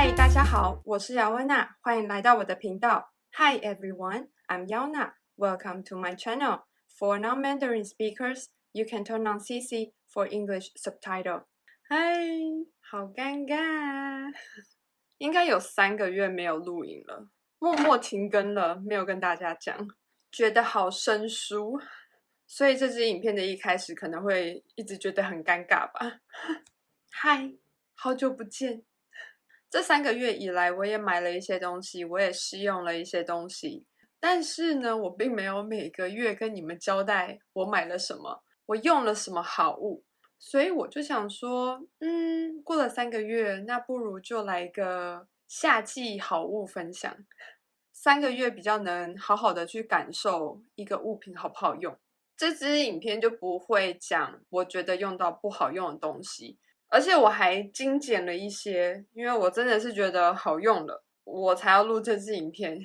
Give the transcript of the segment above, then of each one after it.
嗨，大家好，我是姚温娜，欢迎来到我的频道。Hi everyone, I'm Yaona. Welcome to my channel. For non-Mandarin speakers, you can turn on CC for English subtitle. 嗨，好尴尬啊！应该有3个月没有录影了，默默停更了，没有跟大家讲，觉得好生疏，所以这支影片的一开始可能会一直觉得很尴尬吧。嗨，好久不见。这3个月以来，我也买了一些东西，我也试用了一些东西，但是呢，我并没有每个月跟你们交代我买了什么，我用了什么好物，所以我就想说，过了3个月，那不如就来个夏季好物分享。3个月比较能好好的去感受一个物品好不好用。这支影片就不会讲我觉得用到不好用的东西。而且我还精简了一些，因为我真的是觉得好用了，我才要录这支影片。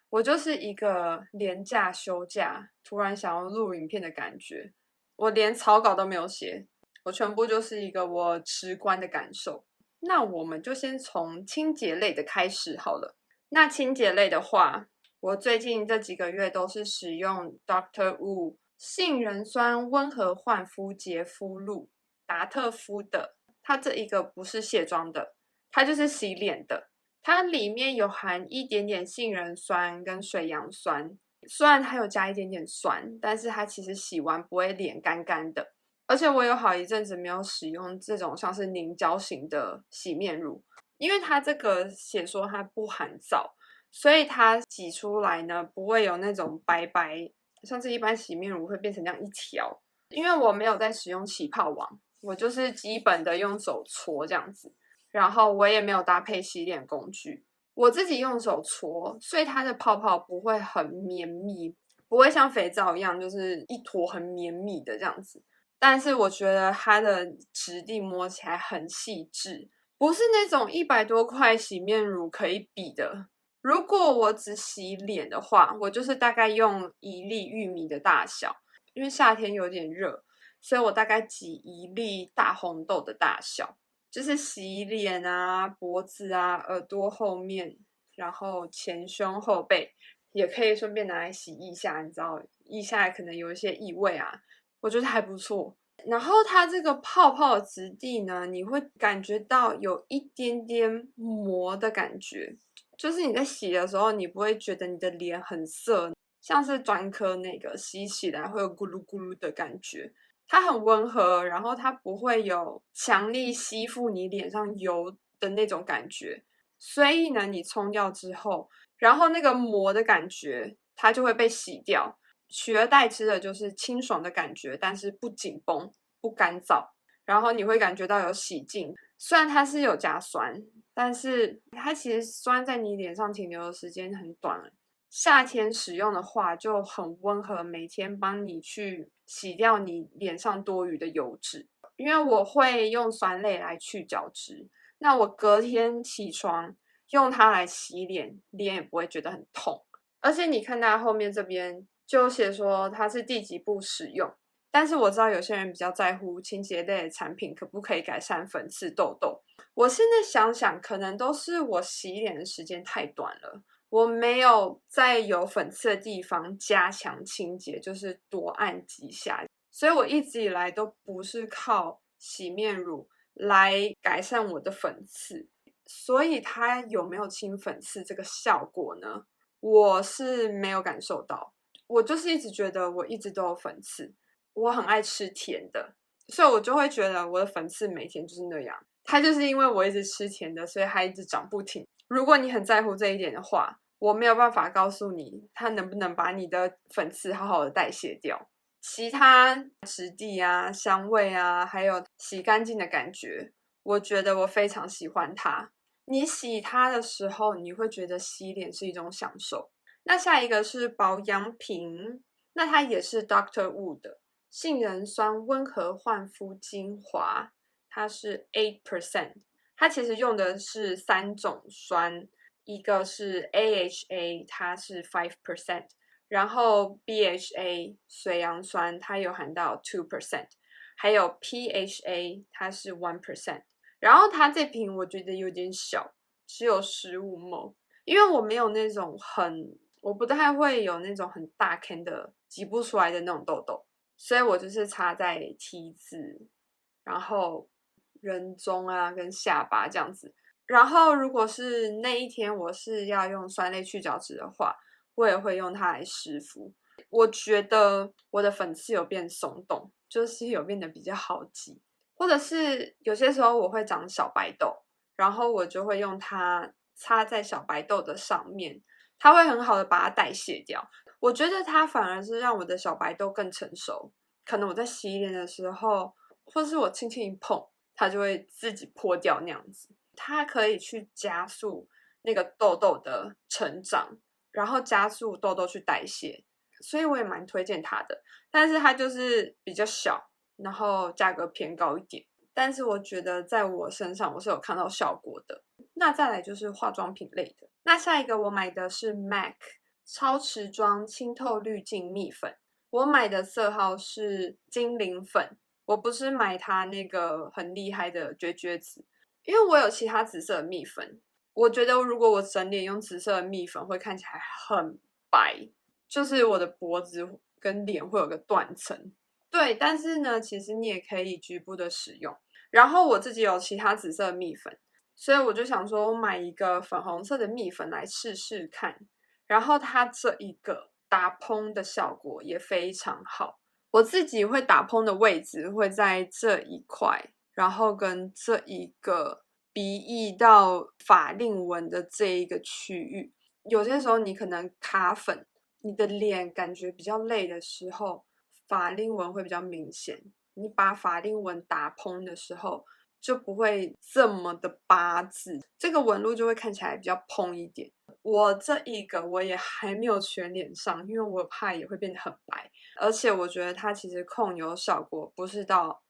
我就是一个连假休假，突然想要录影片的感觉。我连草稿都没有写，我全部就是一个我直观的感受。那我们就先从清洁类的开始好了。那清洁类的话，我最近这几个月都是使用 Dr. Wu 杏仁酸温和焕肤洁肤露。达特肤的，它这一个不是卸妆的，它就是洗脸的。它里面有含一点点杏仁酸跟水杨酸，虽然它有加一点点酸，但是它其实洗完不会脸干干的。而且我有好一阵子没有使用这种像是凝胶型的洗面乳，因为它这个写说它不含皂，所以它挤出来呢不会有那种白白，像是一般洗面乳会变成这样一条。因为我没有在使用起泡网。我就是基本的用手搓这样子，然后我也没有搭配洗脸工具，我自己用手搓，所以它的泡泡不会很绵密，不会像肥皂一样就是一坨很绵密的这样子。但是我觉得它的质地摸起来很细致，不是那种100多块洗面乳可以比的。如果我只洗脸的话，我就是大概用1粒玉米的大小，因为夏天有点热。所以我大概挤1粒大红豆的大小，就是洗脸啊、脖子啊、耳朵后面，然后前胸后背，也可以顺便拿来洗腋下，你知道腋下可能有一些异味啊，我觉得还不错。然后它这个泡泡的质地呢，你会感觉到有一点点膜的感觉，就是你在洗的时候，你不会觉得你的脸很涩，像是专科那个洗起来会有咕噜咕噜的感觉。它很温和，然后它不会有强力吸附你脸上油的那种感觉，所以呢，你冲掉之后，然后那个膜的感觉它就会被洗掉，取而代之的就是清爽的感觉，但是不紧绷、不干燥，然后你会感觉到有洗净。虽然它是有加酸，但是它其实酸在你脸上停留的时间很短。夏天使用的话就很温和，每天帮你去洗掉你脸上多余的油脂。因为我会用酸类来去角质，那我隔天起床用它来洗脸，脸也不会觉得很痛。而且你看它后面这边就写说它是第几步使用，但是我知道有些人比较在乎清洁类的产品可不可以改善粉刺痘痘。我现在想想，可能都是我洗脸的时间太短了。我没有在有粉刺的地方加强清洁，就是多按几下，所以我一直以来都不是靠洗面乳来改善我的粉刺，所以它有没有清粉刺这个效果呢？我是没有感受到，我就是一直觉得我一直都有粉刺，我很爱吃甜的，所以我就会觉得我的粉刺每天就是那样，它就是因为我一直吃甜的，所以它一直长不停。如果你很在乎这一点的话，我没有办法告诉你它能不能把你的粉刺好好的代谢掉。其他质地啊、香味啊，还有洗干净的感觉，我觉得我非常喜欢它。你洗它的时候，你会觉得洗脸是一种享受。那下一个是保养品，那它也是 Dr. Wu 的杏仁酸温和焕肤精华，它是 8%。它其实用的是3种酸，一个是 AHA， 它是 5%， 然后 BHA 水杨酸它有含到 2%， 还有 PHA 它是 1%。然后它这瓶我觉得有点小，只有15ml，因为我没有那种我不太会有那种很大坑的挤不出来的那种痘痘，所以我就是擦在 T 字，然后人中啊跟下巴这样子。然后如果是那一天我是要用酸类去角质的话，我也会用它来湿敷。我觉得我的粉刺有变松动，就是有变得比较好挤，或者是有些时候我会长小白痘，然后我就会用它擦在小白痘的上面，它会很好的把它代谢掉。我觉得它反而是让我的小白痘更成熟，可能我在洗脸的时候，或是我轻轻一碰，它就会自己破掉那样子。它可以去加速那个痘痘的成长，然后加速痘痘去代谢，所以我也蛮推荐它的。但是它就是比较小，然后价格偏高一点。但是我觉得在我身上我是有看到效果的。那再来就是化妆品类的。那下一个我买的是 MAC 超持妆清透滤镜蜜粉，我买的色号是精灵粉，我不是买它那个很厉害的绝绝子。因为我有其他紫色的蜜粉，我觉得如果我整脸用紫色的蜜粉会看起来很白，就是我的脖子跟脸会有个断层。对，但是呢，其实你也可以局部的使用。然后我自己有其他紫色的蜜粉，所以我就想说，我买一个粉红色的蜜粉来试试看。然后它这一个打蓬的效果也非常好，我自己会打蓬的位置会在这一块。然后跟这一个鼻翼到法令纹的这一个区域，有些时候你可能卡粉，你的脸感觉比较累的时候，法令纹会比较明显。你把法令纹打蓬的时候，就不会这么的八字，这个纹路就会看起来比较蓬一点。我这一个我也还没有全脸上，因为我怕也会变得很白，而且我觉得它其实控油效果不是到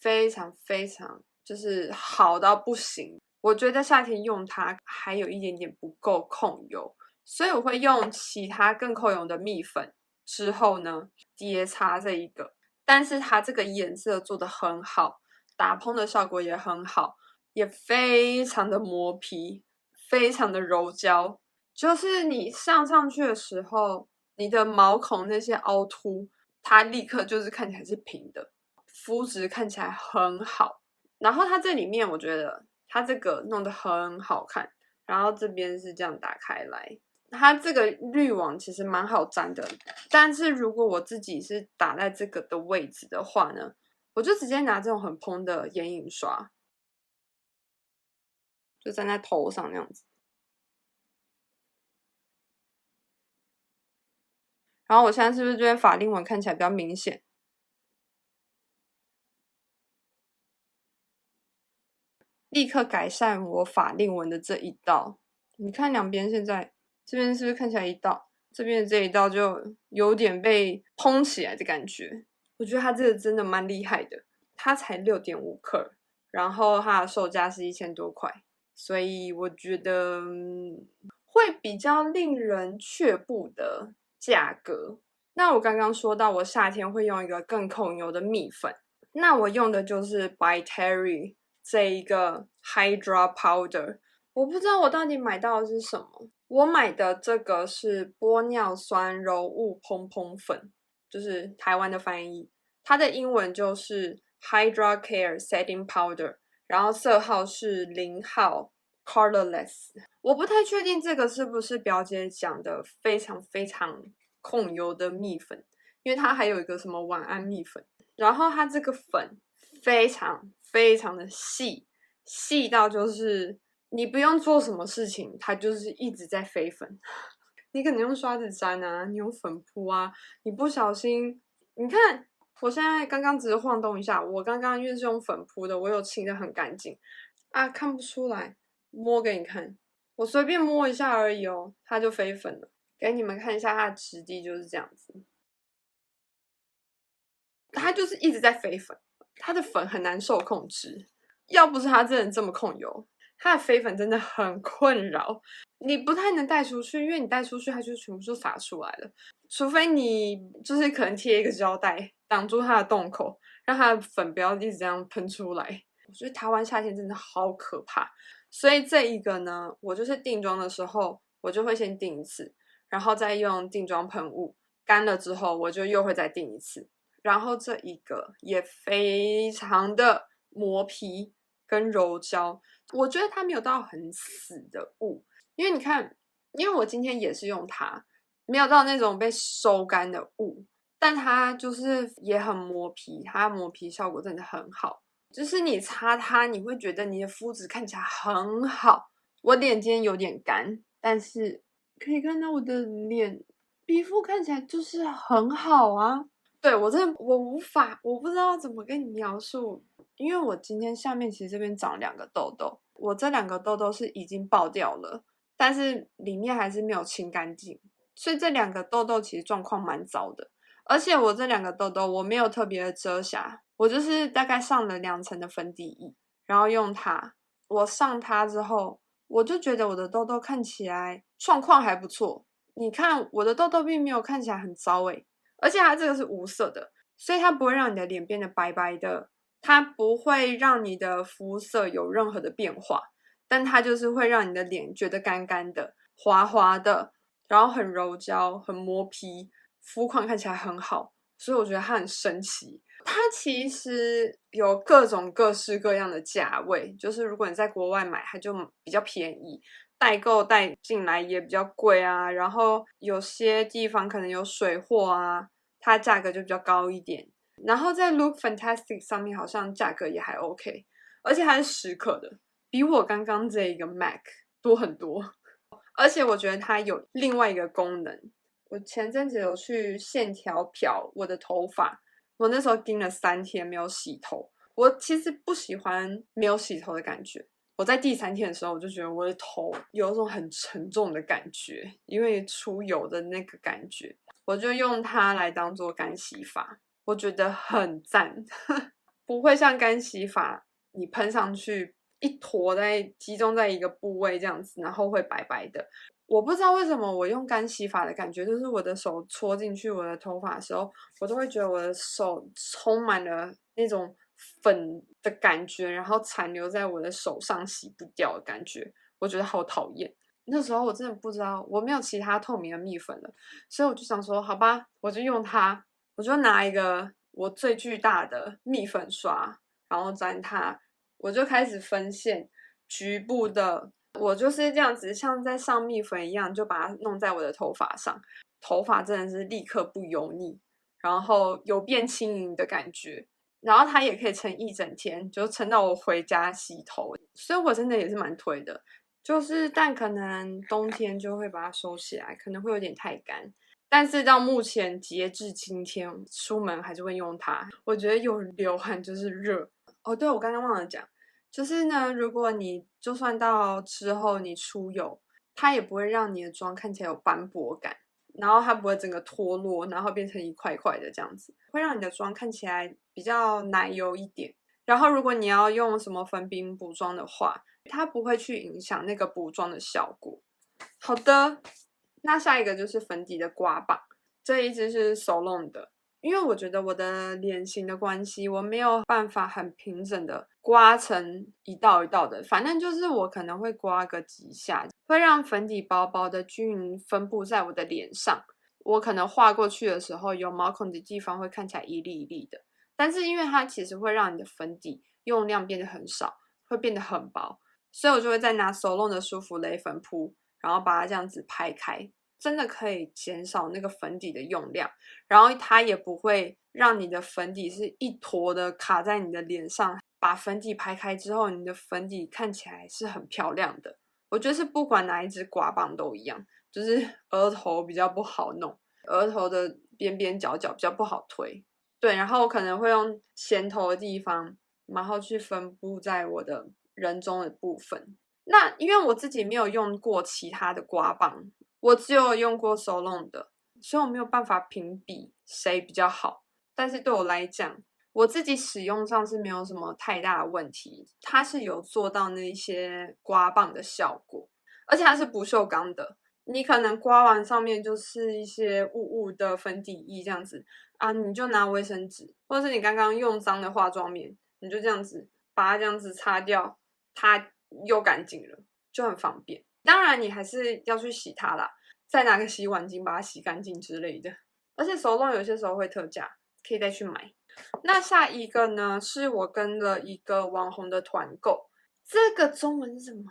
非常非常就是好到不行，我觉得夏天用它还有一点点不够控油，所以我会用其他更控油的蜜粉之后呢叠擦这一个，但是它这个颜色做得很好，打蓬的效果也很好，也非常的磨皮，非常的柔焦，就是你上去的时候，你的毛孔那些凹凸，它立刻就是看起来是平的。肤质看起来很好，然后它这里面我觉得它这个弄得很好看，然后这边是这样打开来，它这个滤网其实蛮好粘的，但是如果我自己是打在这个的位置的话呢，我就直接拿这种很蓬的眼影刷，就粘在头上那样子。然后我现在是不是这边法令纹看起来比较明显？立刻改善我法令纹的这一道。你看两边现在这边是不是看起来一道，这边的这一道就有点被蓬起来的感觉。我觉得它这个真的蛮厉害的，它才6.5克，然后它的售价是1000多块，所以我觉得会比较令人却步的价格。那我刚刚说到我夏天会用一个更控油的蜜粉，那我用的就是 By Terry 这一个 Hydra Powder， 我不知道我到底买到的是什么。我买的这个是玻尿酸柔雾蓬蓬粉，就是台湾的翻译，它的英文就是 Hydra Care Setting Powder， 然后色号是0号 Colorless。我不太确定这个是不是表姐讲的非常非常控油的蜜粉，因为它还有一个什么晚安蜜粉，然后它这个粉非常非常的细，细到就是你不用做什么事情，它就是一直在飞粉。你可能用刷子粘啊，你用粉扑啊，你不小心，你看我现在刚刚只是晃动一下，我刚刚因为是用粉扑的，我有清的很干净啊，看不出来，摸给你看，我随便摸一下而已哦，它就飞粉了。给你们看一下它的质地就是这样子，它就是一直在飞粉，它的粉很难受控制。要不是它真的这么控油，它的飞粉真的很困扰，你不太能带出去，因为你带出去它就全部就洒出来了。除非你就是可能贴一个胶带挡住它的洞口，让它的粉不要一直这样喷出来。我觉得台湾夏天真的好可怕，所以这一个呢，我就是定妆的时候，我就会先定一次，然后再用定妆喷雾，干了之后我就又会再定一次。然后这一个也非常的磨皮跟柔焦，我觉得它没有到很死的雾，因为你看，因为我今天也是用它，没有到那种被收干的雾，但它就是也很磨皮，它磨皮效果真的很好。就是你擦它，你会觉得你的肤质看起来很好。我脸今天有点干，但是可以看到我的脸皮肤看起来就是很好啊。对，我真的我无法，我不知道怎么跟你描述，因为我今天下面其实这边长2个痘痘，我这2个痘痘是已经爆掉了，但是里面还是没有清干净，所以这2个痘痘其实状况蛮糟的。而且我这2个痘痘我没有特别的遮瑕，我就是大概上了2层的粉底液，然后用它。我上它之后，我就觉得我的痘痘看起来状况还不错。你看我的痘痘并没有看起来很糟诶，而且它这个是无色的，所以它不会让你的脸变得白白的，它不会让你的肤色有任何的变化，但它就是会让你的脸觉得干干的、滑滑的，然后很柔焦、很磨皮，肤况看起来很好，所以我觉得它很神奇。它其实有各种各式各样的价位，就是如果你在国外买，它就比较便宜，代购带进来也比较贵啊，然后有些地方可能有水货啊，它价格就比较高一点。然后在 Look Fantastic 上面好像价格也还 OK， 而且它是10克的，比我刚刚这一个 MAC 多很多。而且我觉得它有另外一个功能，我前阵子有去线条漂我的头发，我那时候盯了3天没有洗头，我其实不喜欢没有洗头的感觉。我在第3天的时候，我就觉得我的头有一种很沉重的感觉，因为出油的那个感觉，我就用它来当做干洗法，我觉得很赞，不会像干洗法你喷上去一坨集中在一个部位这样子，然后会白白的。我不知道为什么我用干洗法的感觉，就是我的手戳进去我的头发的时候，我都会觉得我的手充满了那种粉的感觉，然后残留在我的手上洗不掉的感觉，我觉得好讨厌。那时候我真的不知道，我没有其他透明的蜜粉了，所以我就想说，好吧，我就用它，我就拿一个我最巨大的蜜粉刷，然后沾它，我就开始分线，局部的，我就是这样子，像在上蜜粉一样，就把它弄在我的头发上，头发真的是立刻不油腻，然后有变轻盈的感觉，然后它也可以撑一整天，就撑到我回家洗头，所以我真的也是蛮推的。就是但可能冬天就会把它收起来，可能会有点太干。但是到目前截至今天，出门还是会用它。我觉得有流汗就是热。哦，对，我刚刚忘了讲，就是呢，如果你就算到之后你出油，它也不会让你的妆看起来有斑驳感，然后它不会整个脱落，然后变成一块块的这样子，会让你的妆看起来比较奶油一点。然后如果你要用什么粉饼补妆的话，它不会去影响那个补妆的效果。好的，那下一个就是粉底的刮棒，这一支是手弄的，因为我觉得我的脸型的关系，我没有办法很平整的刮成一道一道的，反正就是我可能会刮个几下，会让粉底薄薄的均匀分布在我的脸上。我可能画过去的时候，有毛孔的地方会看起来一粒一粒的，但是因为它其实会让你的粉底用量变得很少，会变得很薄，所以我就会再拿手弄的舒芙蕾粉扑，然后把它这样子拍开，真的可以减少那个粉底的用量，然后它也不会让你的粉底是一坨的卡在你的脸上。把粉底拍开之后，你的粉底看起来是很漂亮的。我觉得是不管哪一支刮棒都一样，就是额头比较不好弄，额头的边边角角比较不好推。对，然后我可能会用前头的地方，然后去分布在我的人中的部分。那因为我自己没有用过其他的刮棒，我只有用过手弄的，所以我没有办法评比谁比较好。但是对我来讲，我自己使用上是没有什么太大的问题，它是有做到那些刮棒的效果，而且它是不锈钢的，你可能刮完上面就是一些雾雾的粉底液这样子啊，你就拿卫生纸，或者是你刚刚用脏的化妆棉，你就这样子把它这样子擦掉，它又干净了，就很方便。当然你还是要去洗它啦，再拿个洗碗巾把它洗干净之类的。而且手动有些时候会特价，可以再去买。那下一个呢，是我跟了一个网红的团购，这个中文是什么？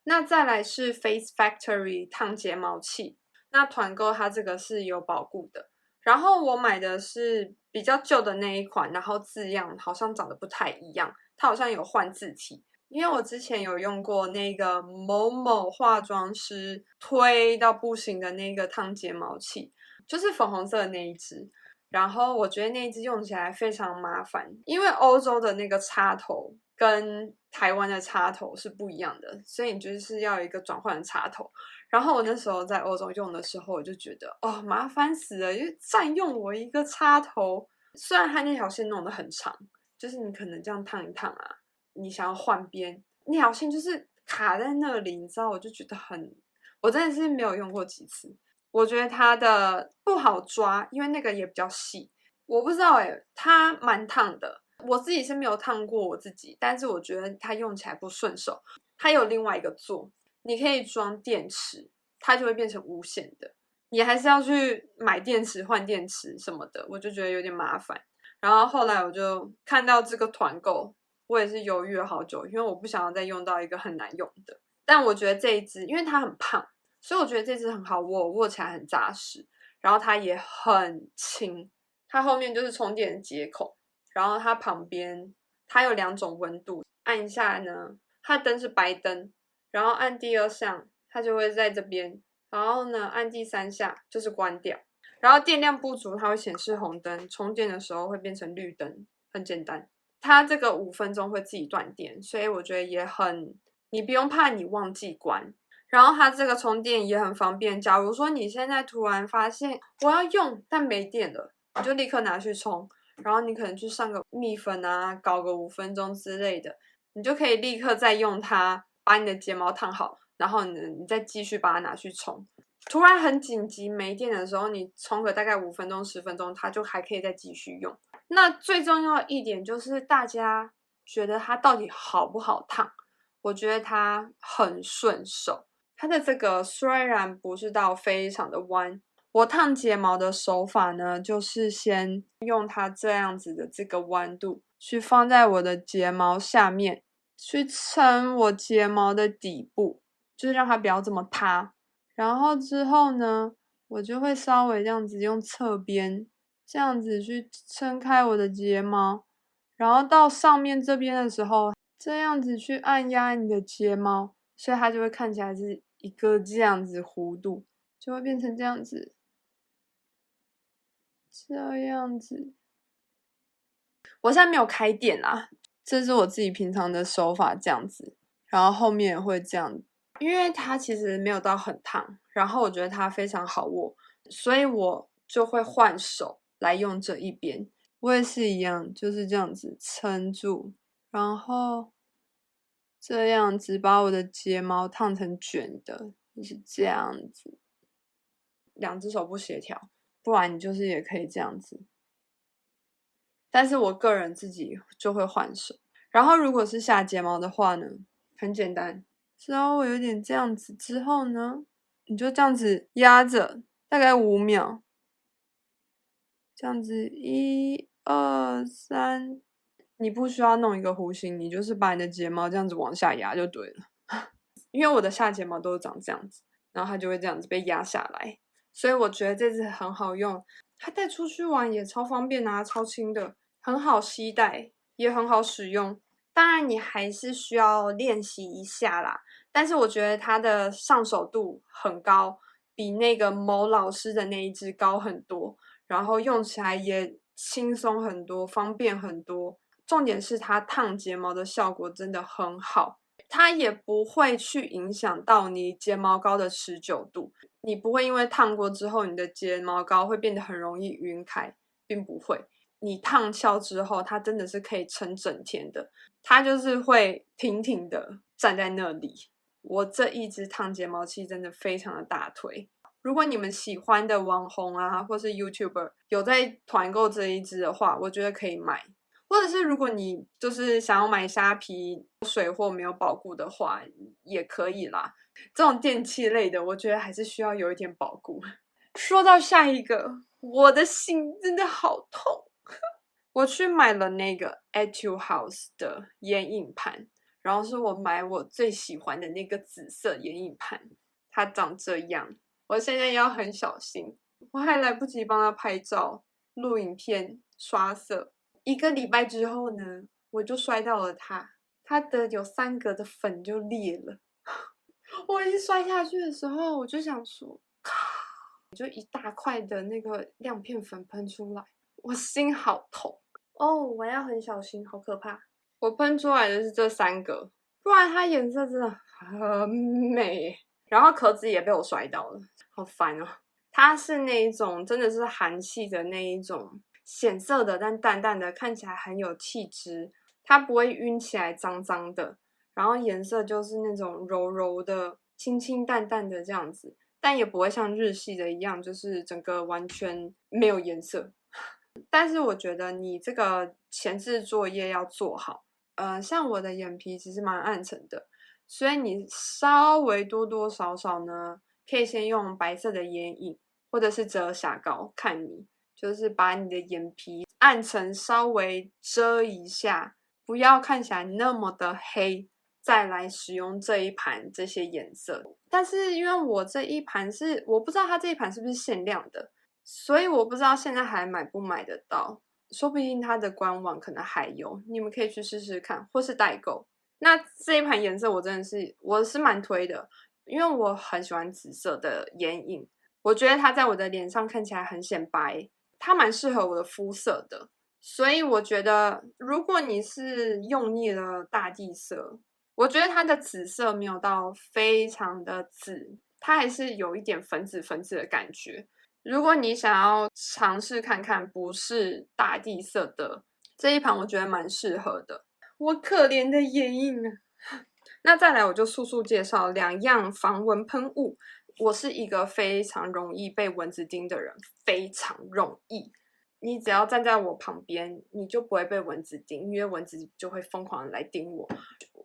那再来是 Face Factory 烫睫毛器，那团购它这个是有保固的。然后我买的是比较旧的那一款，然后字样好像长得不太一样，它好像有换字体。因为我之前有用过那个某某化妆师推到不行的那个烫睫毛器，就是粉红色的那一支。然后我觉得那一支用起来非常麻烦，因为欧洲的那个插头跟台湾的插头是不一样的，所以你就是要有一个转换的插头。然后我那时候在欧洲用的时候，我就觉得哦，麻烦死了，因为占用我一个插头。虽然它那条线弄得很长，就是你可能这样烫一烫啊，你想要换边，那条线就是卡在那里，你知道，我就觉得我真的是没有用过几次。我觉得它的不好抓，因为那个也比较细。我不知道它蛮烫的。我自己是没有烫过我自己，但是我觉得它用起来不顺手。它有另外一个座，你可以装电池，它就会变成无线的。你还是要去买电池换电池什么的，我就觉得有点麻烦。然后后来我就看到这个团购，我也是犹豫了好久，因为我不想要再用到一个很难用的。但我觉得这一支，因为它很胖，所以我觉得这支很好握，握起来很扎实，然后它也很轻。它后面就是充电的接口，然后它旁边它有2种温度，按一下呢，它的灯是白灯，然后按第2项它就会在这边，然后呢按第3下就是关掉，然后电量不足它会显示红灯，充电的时候会变成绿灯，很简单。它这个5分钟会自己断电，所以我觉得也你不用怕你忘记关。然后它这个充电也很方便，假如说你现在突然发现我要用但没电了，你就立刻拿去充，然后你可能去上个蜜粉啊，搞个5分钟之类的，你就可以立刻再用它把你的睫毛烫好，然后你再继续把它拿去冲。突然很紧急没电的时候，你冲个大概5分钟10分钟，它就还可以再继续用。那最重要一点就是大家觉得它到底好不好烫？我觉得它很顺手，它的这个虽然不是到非常的弯，我烫睫毛的手法呢，就是先用它这样子的这个弯度去放在我的睫毛下面，去撑我睫毛的底部，就是让它不要这么塌。然后之后呢，我就会稍微这样子用侧边这样子去撑开我的睫毛，然后到上面这边的时候，这样子去按压你的睫毛，所以它就会看起来是一个这样子弧度，就会变成这样子，这样子。我现在没有开电啦，这是我自己平常的手法这样子，然后后面也会这样，因为它其实没有到很烫，然后我觉得它非常好握，所以我就会换手来用这一边。我也是一样，就是这样子撑住，然后这样子把我的睫毛烫成卷的，就是这样子。2只手不协调，不然你就是也可以这样子。但是我个人自己就会换手。然后如果是下睫毛的话呢，很简单，稍微有点这样子之后呢，你就这样子压着，大概5秒，这样子1、2、3，你不需要弄一个弧形，你就是把你的睫毛这样子往下压就对了。因为我的下睫毛都是长这样子，然后它就会这样子被压下来，所以我觉得这支很好用，它带出去玩也超方便啊，超轻的，很好携带，也很好使用。当然你还是需要练习一下啦，但是我觉得它的上手度很高，比那个某老师的那一支高很多，然后用起来也轻松很多，方便很多。重点是它烫睫毛的效果真的很好，它也不会去影响到你睫毛膏的持久度，你不会因为烫过之后你的睫毛膏会变得很容易晕开，并不会。你烫翘之后，它真的是可以撑整天的，它就是会挺挺的站在那里。我这一支烫睫毛器真的非常的大推，如果你们喜欢的网红啊，或是 YouTuber 有在团购这一支的话，我觉得可以买。或者是如果你就是想要买虾皮水货没有保固的话，也可以啦。这种电器类的，我觉得还是需要有一点保固。说到下一个，我的心真的好痛。我去买了那个 Etude House 的眼影盘，然后是我买我最喜欢的那个紫色眼影盘，它长这样。我现在要很小心，我还来不及帮它拍照、录影片、刷色。1个礼拜之后呢，我就摔到了它，它的有3格的粉就裂了。我一摔下去的时候，我就想说，就一大块的那个亮片粉喷出来，我心好痛哦！我要很小心，好可怕。我喷出来的是这3个，不然它颜色真的很美。然后壳子也被我摔到了，好烦哦。它是那一种真的是韩系的那一种显色的，但淡淡的，看起来很有气质。它不会晕起来脏脏的，然后颜色就是那种柔柔的、清清淡淡的这样子，但也不会像日系的一样，就是整个完全没有颜色。但是我觉得你这个前置作业要做好，像我的眼皮其实蛮暗沉的，所以你稍微多多少少呢，可以先用白色的眼影或者是遮瑕膏，看你就是把你的眼皮暗沉稍微遮一下，不要看起来那么的黑，再来使用这一盘这些颜色。但是因为我这一盘是我不知道它这一盘是不是限量的，所以我不知道现在还买不买得到，说不定它的官网可能还有，你们可以去试试看，或是代购。那这一盘颜色我真的是我是蛮推的，因为我很喜欢紫色的眼影，我觉得它在我的脸上看起来很显白，它蛮适合我的肤色的。所以我觉得，如果你是用腻了大地色，我觉得它的紫色没有到非常的紫，它还是有一点粉紫粉紫的感觉。如果你想要尝试看看不是大地色的这一盘，我觉得蛮适合的。我可怜的眼影啊！那再来，我就速速介绍2样防蚊喷雾。我是一个非常容易被蚊子叮的人，非常容易。你只要站在我旁边，你就不会被蚊子叮，因为蚊子就会疯狂的来叮我。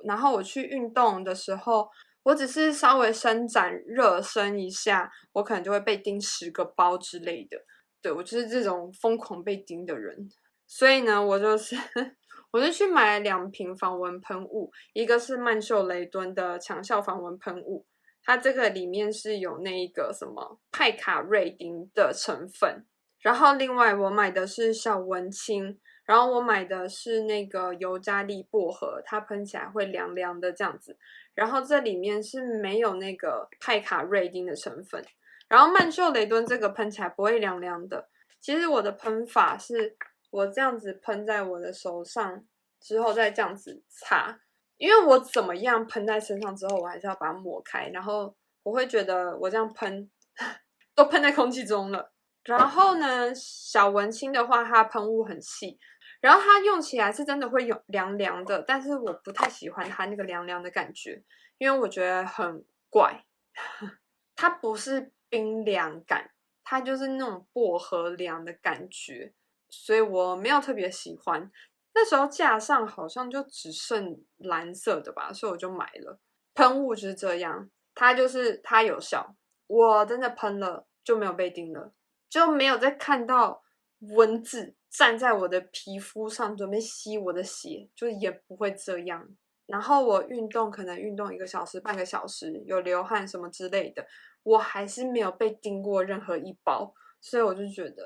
然后我去运动的时候，我只是稍微伸展热身一下，我可能就会被叮10个包之类的。对，我就是这种疯狂被叮的人。所以呢，我就是我就去买了2瓶防蚊喷雾，一个是曼秀雷敦的强效防蚊喷雾，它这个里面是有那一个什么派卡瑞丁的成分。然后另外我买的是小文青，然后我买的是那个尤加利薄荷，它喷起来会凉凉的这样子。然后这里面是没有那个派卡瑞丁的成分。然后曼秀雷敦这个喷起来不会凉凉的。其实我的喷法是我这样子喷在我的手上之后再这样子擦，因为我怎么样喷在身上之后，我还是要把它抹开，然后我会觉得我这样喷都喷在空气中了。然后呢，小文青的话，它喷雾很细，然后它用起来是真的会有凉凉的，但是我不太喜欢它那个凉凉的感觉，因为我觉得很怪。它不是冰凉感，它就是那种薄荷凉的感觉，所以我没有特别喜欢。那时候架上好像就只剩蓝色的吧，所以我就买了。喷雾就是这样，它有效，我真的喷了就没有被叮了。就没有再看到蚊子站在我的皮肤上准备吸我的血，就也不会这样。然后我运动可能运动1个小时、半个小时，有流汗什么之类的，我还是没有被叮过任何一包，所以我就觉得，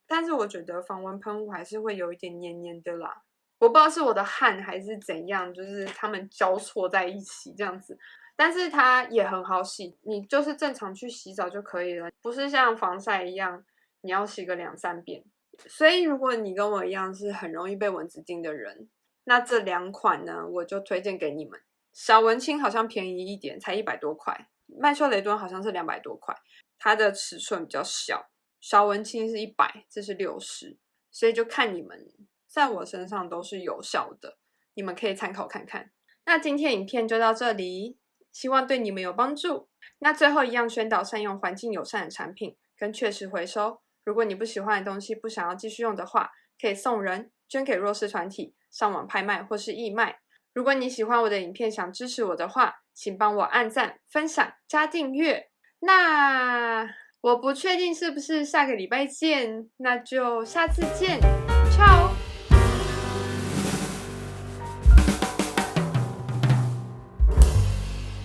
但是我觉得防蚊喷雾还是会有一点黏黏的啦。我不知道是我的汗还是怎样，就是它们交错在一起这样子。但是它也很好洗，你就是正常去洗澡就可以了，不是像防晒一样你要洗个2、3遍。所以如果你跟我一样是很容易被蚊子叮的人，那这2款呢，我就推荐给你们。小文青好像便宜一点，才100多块，曼秀雷敦好像是200多块，它的尺寸比较小，小文青是100，这是60，所以就看你们，在我身上都是有效的，你们可以参考看看。那今天影片就到这里，希望对你们有帮助。那最后一样宣导善用环境友善的产品跟确实回收。如果你不喜欢的东西不想要继续用的话，可以送人、捐给弱势团体，上网拍卖或是义卖。如果你喜欢我的影片，想支持我的话，请帮我按赞、分享、加订阅。那我不确定是不是下个礼拜见，那就下次见，ciao。